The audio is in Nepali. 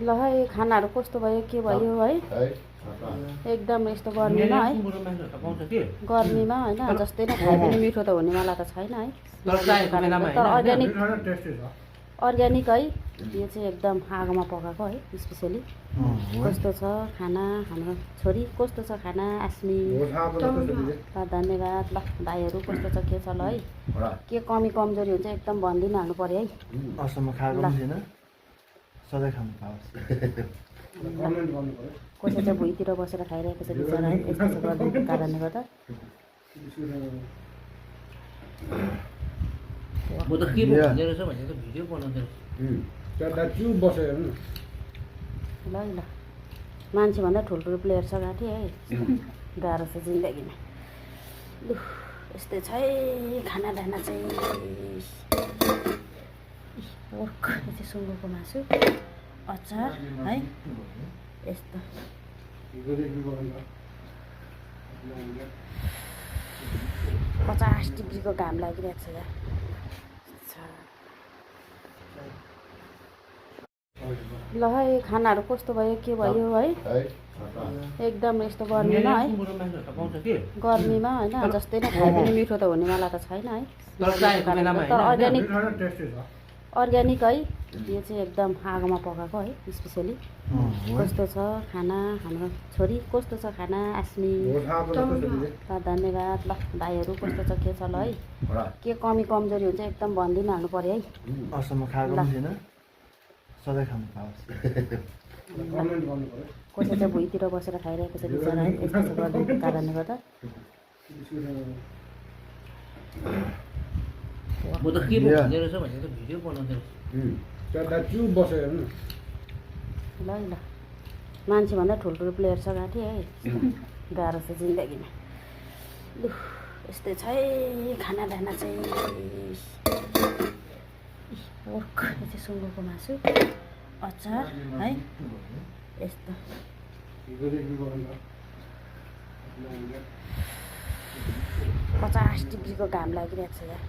ल है खानाहरू कस्तो भयो के भयो है एकदम यस्तो गर्मीमा है गर्मीमा होइन जस्तै नै खाए पनि मिठो त हुने मलाई त छैन है तर अर्ग्यानिक है यो चाहिँ एकदम आगोमा पकाएको है स्पेसली कस्तो छ खाना हाम्रो छोरी कस्तो छ खाना आस्मी धन्यवाद ल भाइहरू कस्तो छ के छ ल है के कमी कमजोरी हुन्छ एकदम भनिदिनु हाल्नु पर्यो है कसै चाहिँ भुइँतिर बसेर खाइरहेको छ बिचरा है यस्तो गर्नुको कारणले गर्दा म त के भन्दै रहेछ भने त भिडियो बनाउँदै ल ल मान्छेभन्दा ठुल्ठुलो प्लेयर छ गाँठी है गाह्रो छ जिन्दगीमा लु यस्तै छ है खाना दाना चाहिँ पोर्क यो चाहिँ सुँगुरको मासु अचार है यस्तो 50 डिग्रीको घाम लागिरहेको छ यहाँ ल है खानाहरू कस्तो भयो के भयो है एकदम यस्तो गर्मीमा है गर्मीमा होइन जस्तै नै खाए पनि मिठो त हुने मलाई त छैन है तर अर्ग्यानिक है यो चाहिँ एकदम आगोमा पकाएको है स्पेसली कस्तो छ खाना हाम्रो छोरी कस्तो छ खाना आस्मी धन्यवाद ल भाइहरू कस्तो छ के छ ल है के कमी कमजोरी हुन्छ एकदम भनिदिनु हाल्नु पर्यो है कसै चाहिँ भुइँतिर बसेर खाइरहेको छ बिचरा है यस्तो गर्नुको कारणले गर्दा म त के भन्दै रहेछ भने त भिडियो बनाउँदै ल ल मान्छेभन्दा ठुल्ठुलो प्लेयर छ गाँठी है गाह्रो छ जिन्दगीमा लु यस्तै छ है खाना दाना चाहिँ पोर्क यो चाहिँ सुँगुरको मासु अचार है यस्तो 50 डिग्रीको घाम लागिरहेको छ यहाँ